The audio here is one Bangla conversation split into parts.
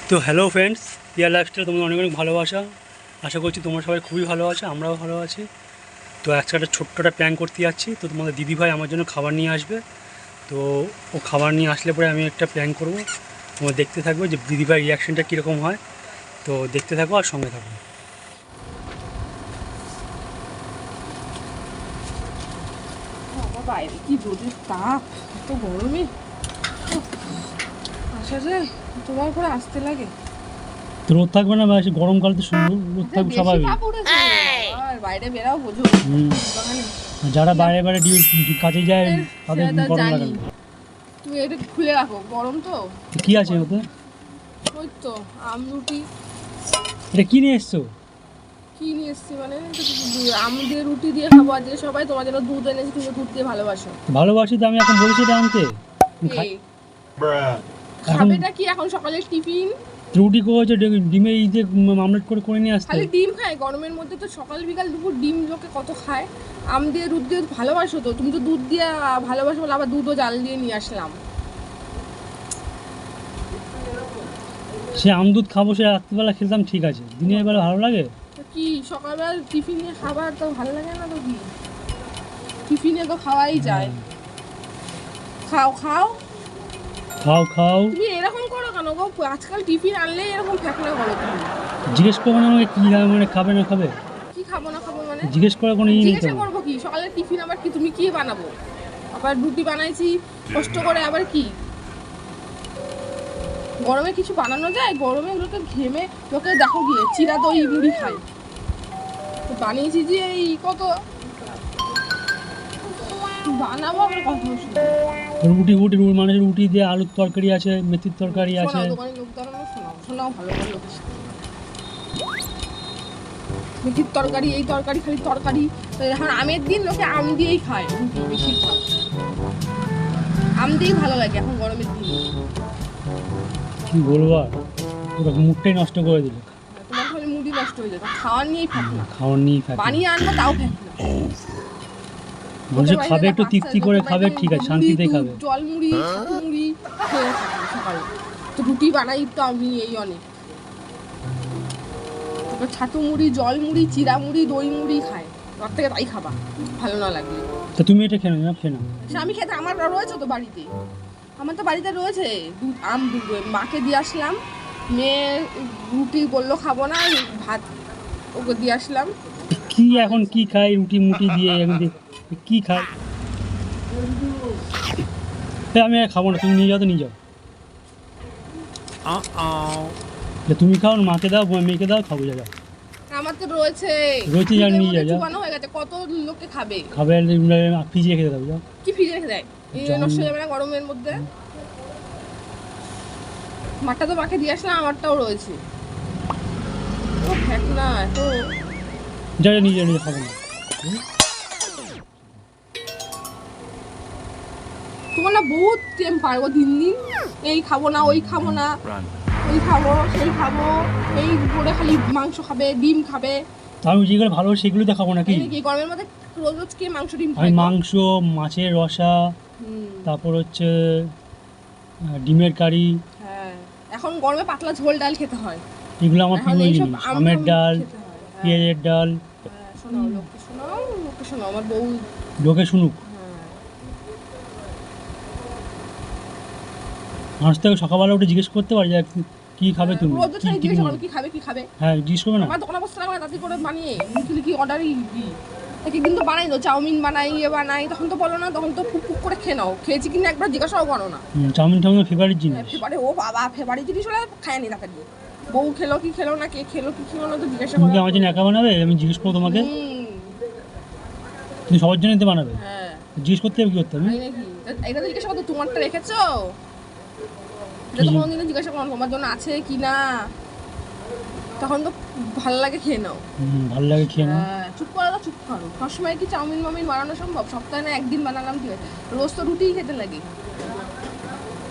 তো হ্যালো ফ্রেন্ডস, পিয়ার লাইফস্টাইল তোমাদের অনেক অনেক ভালোবাসা। আশা করছি তোমরা সবাই খুবই ভালো আছো, আমরাও ভালো আছি। তো আজকে একটা ছোট্ট একটা প্ল্যান করতে যাচ্ছি। তো তোমাদের দিদিভাই আমার জন্য খাবার নিয়ে আসবে। তো ও খাবার নিয়ে আসলে পরে আমি একটা প্ল্যান করব। তোমরা দেখতে থাকবে যে দিদিভাই রিয়াকশানটা কীরকম হয়। তো দেখতে থাকো আর সঙ্গে থাকো। বাইরে কি রোদের তাপ, এত গরমে আসা যায়, তোমার করে আসতে লাগে। তো রোদ থাকবে না, বেশি গরমকাল তো রোদ থাকবে স্বাভাবিক। আর বাইরে বেরাও বোঝো, যারা বাইরে বাইরে কাজে যায় তাদের গরম লাগে না। তুমি এটা খুলে রাখো, গরম তো। কী আছে ওতে? ওই তো আমরুটি। এটা কী নিয়ে এসছো? কি নিয়ে এসছি মানে আম দিয়ে রুটি দিয়ে খাবো আজকে সবাই। তোমার জন্য দুধ এনেছি, তুমি দুধ দিয়ে ভালোবাসো। ভালোবাসি তো, আমি এখন বলেছি এটা আনতে। খাবেটা কি এখন সকালে টিফিন? রুটি করেছে, ডিমের এই যে আমলেট করে নিয়ে আসতে। খালি ডিম খায় গরমের মধ্যে, তো সকাল বিকাল দুপুর ডিম লোকে কত খায়। আম দিয়ে দুধ দিয়ে ভালোবাসো তো, তুমি তো দুধ দিয়ে ভালোবাসো বলে আবার দুধও জাল দিয়ে নিয়ে আসলাম। সে আম দুধ খাবো, সে রাত্রিবেলা খেলতাম ঠিক আছে, দিনের বেলা ভালো লাগে? কি সকালবেলা টিফিনে খাবার তো ভালো লাগে না? তো কি টিফিনে তো খাওয়াই যায়। খাও খাও খাও খাও। তুমি এরকম করো কেন গো? আজকাল টিফিন আনলে এরকম ফ্যাকনা করো তুমি। জিজ্ঞেস করবো না আমাকে কি মানে খাবে না খাবে? কি খাবো না খাবো মানে জিজ্ঞেস করে কোনো নেই জিজ্ঞাসা তো। করবো কি? সকালের টিফিন আবার কি তুমি কি বানাবো? আবার রুটি বানাইছি কষ্ট করে, আবার কি গরমে কিছু বানানো যায়? গরমে লোকে ঘেমে, লোকে দেখো গিয়ে চিরা দই মুড়ি খায়। বানিয়েছি যে এই কত বানাবো আবার কত রুটি মানুষের রুটি দিয়ে আলুর তরকারি আছে, মেথির তরকারি আছে। দোকানে লোক দাঁড়ানো, শোনাও ভালো ভালো লোক। মেথির তরকারি, এই তরকারি, খালি তরকারি। এখন আমের দিন লোকে আম দিয়েই খায় রুটি, বেশি খায় আম দিয়েই ভালো লাগে এখন গরমের দিন। কি বলবো আর, পুরো মুডটাই নষ্ট করে দিল। তোমার খালি মুডই নষ্ট হয়ে যায়, খাওয়ার নিয়েই ফ্যাক না। খাওয়ার নিয়েই ফ্যাক। বানিয়ে আনবো তাও ফ্যাক না। বলছে খাবে একটু তৃপ্তি করে খাবে, ঠিক আছে, শান্তিতে খাবে। জল মুড়ি, ছাতু মুড়ি খেয়ে থাকে সকালে। তো রুটি বানাই তো আমি এই অনেক। ছাতু মুড়ি, জল মুড়ি, চিরা মুড়ি, দই মুড়ি খায়। তার থেকে তাই খাবা ভালো না লাগলে। তো তুমি এটা খেয়ে না, খেয়ে না। আমি খেতে, আমার রয়েছে তো বাড়িতে, আমার তো বাড়িতে রয়েছে দুধ আম। দুধ মাকে দিয়ে আসলাম, মেয়ে রুটি বললো খাবো না, ভাত ওকে দিয়ে আসলাম। কি এখন কি খাই রুটি মুটি দিয়ে কি খাই? আমি খাবো না, তুমি নিয়ে যাও তো নিয়ে যাও। তুমি খাও, মাকে দাও, মেয়েকে দাও, খাবো যা। আমার তো রয়েছে নিয়ে যা। চুবানো হয়ে গেছে, কত লোকে খাবে। খাবে ফ্রিজে রেখে দাও। যাও। কি ফ্রিজে রেখে দেয়? এই নষ্ট হয়ে যাবে না গরমের মধ্যে? মাঠটা তো মাকে দিয়ে আসলাম, আমারটাও রয়েছে। ও ফ্যাক না তো। যা নিয়ে যা, খাবো না। তোমার না বহুত টেম্পার গো দিন দিন। এই খাবো না, ওই খাবো না, ওই খাবো, সেই খাবো, এই করে খালি মাংস খাবে, ডিম খাবে। আমি যেগুলো ভালো সেগুলো তো খাবো নাকি? গরমের মধ্যে রোজ রোজ কে মাংস ডিম খায়? আমি মাংস, মাছের রসা, তারপর হচ্ছে ডিমের কারি। হ্যাঁ, এখন গরমে পাতলা ঝোল ডাল খেতে হয়। এগুলো আমার প্রিয় জিনিস। আমের ডাল, পেঁয়াজের ডাল। শোনাও লোককে, শোনাও লোককে, শোনাও আমার বউ লোকে শুনুক। মানুষ থেকে সকালবেলা উঠে জিজ্ঞেস করতে পারে যে কি খাবে তুমি, কি খাবে, কি খাবে। হ্যাঁ জিজ্ঞেস করবে না? আমার দোকানে বসে থাকবে তাতে করে বানিয়ে কি অর্ডারই দিই। তাকে কিন্তু বানাই তো, চাউমিন বানাই, ইয়ে বানাই, তখন তো বলো না, তখন তো ফুক ফুক করে খেয়ে নাও। খেয়েছি কিনা একবার জিজ্ঞাসাও করো না। চাউমিন ফেভারিট জিনিস। ও বাবা, ফেভারিট জিনিস হলে খায় নি তাকে দিয়ে। বউ খেলো কি খেলো না, কে খেলো কি খেলো না, তো জিজ্ঞাসা করো। তুমি আমার জন্য একা বানাবে? আমি জিজ্ঞেস করবো তোমাকে? তুমি সবার জন্য বানাবে? হ্যাঁ, জিজ্ঞেস করতে হবে কি করতে হবে? এটা তো জিজ্ঞাসা করতে, তোমারটা রেখেছো? এটা তো কোনোদিনও জিজ্ঞাসা করো তোমার জন্য আছে কি না, তখন তো ভালো লাগে খেয়ে নাও। ভালো লাগে খেয়ে নাও। চুপ করো তো, চুপ করো। সবসময় কি চাউমিন মাউমিন বানানো সম্ভব? সপ্তাহে না একদিন বানালাম ঠিক আছে, রোজ তো রুটিই খেতে লাগে।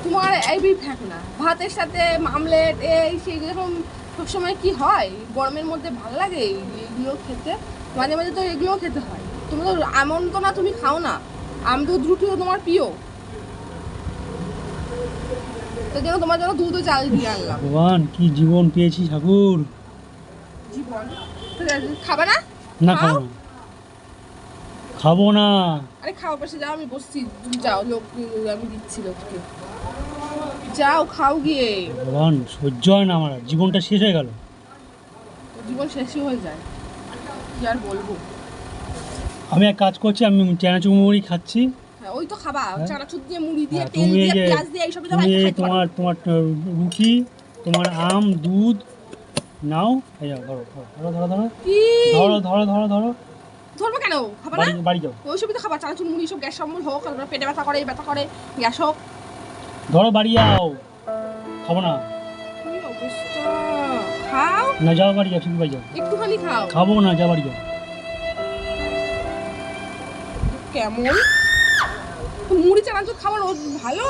তোমার এই ফ্যাক না, ভাতের সাথে আমলেট এই সেই রকম সবসময় কি হয়? গরমের মধ্যে ভালো লাগে এগুলো খেতে, মাঝে মাঝে তো এগুলোও খেতে হয়। তুমি তো এমন তো না তুমি খাও না, আম দুধ রুটিও তোমার প্রিয়। তার জন্য তোমার জন্য দুধ ও চাল দিয়ে আনলাম। ভগবান কি জীবন পেয়েছি ঠাকুর। জীবন খাবে না? না খাবো না, খাবো না। আরে খাও, পাশে যাও, আমি বসছি, তুমি যাও, লোক আমি দিচ্ছি লোককে, যাও খাও গিয়ে। ভগবান সহ্য হয় না আমার, জীবনটা শেষ হয়ে গেল। জীবন শেষই হয়ে যায়, কি আর বলবো। আমি এক কাজ করছি, আমি চানাচুর মুড়ি খাচ্ছি। হ্যাঁ ওই তো খাবা, হ্যাঁ। চানাচুর দিয়ে, মুড়ি দিয়ে, হ্যাঁ, তেল তুমি এই দিয়ে, যে পেঁয়াজ দিয়ে, এইসব দিয়ে তুমি খাইতে পারো। তোমার রুটি, তোমার আম, দুধ নাও, এই যাও, ধরো ধরো ধরো ধরো কি ধরো ধরো ধরো ধরো ধরবো কেন, খাবা না? বাড়ি যাও, ওইসবই তো খাবা, চানাচুর মুড়ি, সব গ্যাস অম্বল হোক, আর পেটে ব্যথা করে, ব্যথা করে, গ্যাস হোক। ধরো বাড়ি যাও, খাবো না। কি অবস্থা, খাও না যাও বাড়ি যাও, ঠিক বাড়ি যাও। একটুখানি খাও। খাবো না, যা বাড়ি যাও। কেমন মুড়ি চানাচুর খাবার ভালো,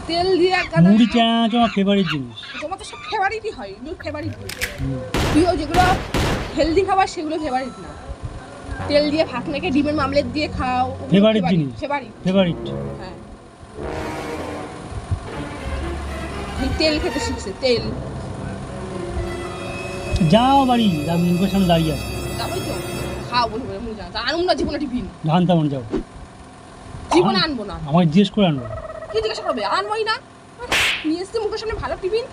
তেল দিয়ে মুড়ি চানাচুর আমার ফেভারিট জিনিস। তোমার তো সব ফেভারিটই হয়, এগুলো ফেভারিট। হুম। তুইও যেগুলো হেলদি খাবার সেগুলো ফেভারিট না। তেল দিয়ে ভাত মেখে ডিমের মামলেট দিয়ে খাও, Favorite জিনিস। ফেভারিট। ফেভারিট। হ্যাঁ, এই তেল খেতে শিখছে, তেল। যাও বাড়ি, মুখের সামনে দাঁড়িয়ে আছে। যাবোই তো, খাও বলে বলে মুড়ি জানা আনবো না জীবনে টিফিন, জানতাম যাও, জীবনে আনবো না। আমাকে জিজ্ঞেস করে আনবো। কি জিজ্ঞাসা করবে, আনবোই না। নিয়ে এসছে মুখের সামনে ভালো টিফিন,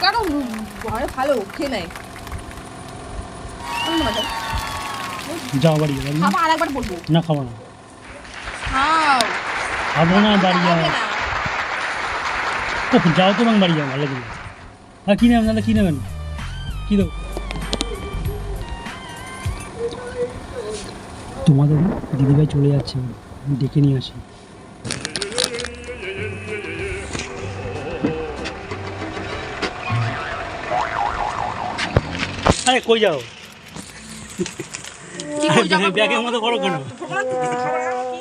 কারণ ঘরে ভালো খেয়ে নেয়। আনবো না, যাও। যাও বাড়ি যাও, বাড়ি যাও। খাবো, আর একবার বলবো, না খাবো না, খাও। খাবো না, বাড়ি যাও। হবে না। ওহ, যাও তো বাং, বাড়ি যাও, ভালো লাগে। হ্যাঁ কী নেবেন দাদা, কী নেবেন, কী দেবো তোমাদের? দিদিভাই চলে যাচ্ছে, আমি ডেকে নিয়ে আসি। আরে কই যাও, কি করে যাবো? ব্যাগের মধ্যে করো কেন? ভগবান, খাবার আর কি?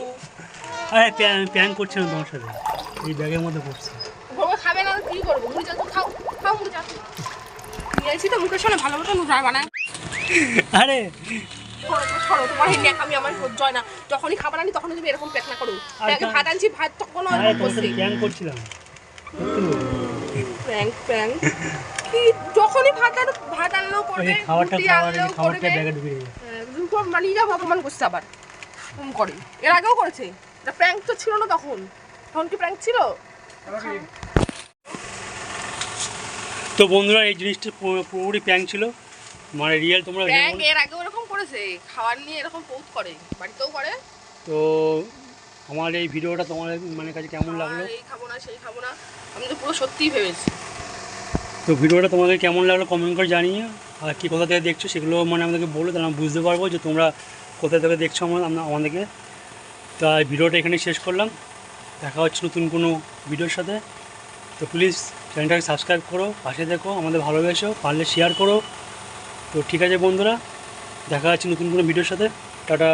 আরে প্যান করছে না তোমার সাথে, এই ব্যাগের মধ্যে পড়ছে। ভগবান খাবে না, কি করবো? মুড়ি চাল তো খাও, খাও মুড়ি চাল। নিয়ে এসেছি তো মুখের সামনে ভালো মতো নুডার বানায়। আরে সরো, তোমার এই ন্যাকামি আমার সহ্য হয় না। যখনই খাবার আনি তখনই তুমি এরকম পেটনা করো। ব্যাগে ভাত আনছি, ভাত তখন আরে তোমার সাথে প্যান করছিলাম। প্র্যাঙ্ক কি, যখনই ভাত আনলেও করবে, এই খাবারটা রুটি খাওয়ার আনলেও খাবারটা করবে। ব্যাগে ঢুকে গেছে। রুটি বানিয়ে যাবো, অপমান করছে আবার। করে এর আগেও করেছে, এটা প্র্যাঙ্ক তো ছিল না তখন। তখন কি প্র্যাঙ্ক ছিল? তো বন্ধুরা, এই জিনিসটা পুরোপুরি প্যাং ছিল, মানে রিয়েল। তোমরা প্র্যাঙ্ক এর আগেও এরকম করেছে, খাবার নিয়ে এরকম পোস্ট করে, বাড়িতেও করে। তো আমার এই ভিডিওটা তোমাদের মানে কাছে কেমন লাগলো? এই খাবো না, সেই খাবো না, আমি তো পুরো সত্যিই ভেবেছি। তো ভিডিওটা তোমাদের কেমন লাগলো কমেন্ট করে জানিয়ে, আর কি কোথা থেকে দেখছো সেগুলো মানে আমাদেরকে বলো, তাহলে আমরা বুঝতে পারবো যে তোমরা কোথা থেকে দেখছো আমাদেরকে। তো এই ভিডিওটা এখানে শেষ করলাম, দেখা হচ্ছে নতুন কোনো ভিডিওর সাথে। তো প্লিজ চ্যানেলটাকে সাবস্ক্রাইব করো, পাশে দেখো, আমাদের ভালোবেসো, পারলে শেয়ার করো। তো ঠিক আছে বন্ধুরা, দেখা হচ্ছে নতুন কোনো ভিডিওর সাথে। টাটা।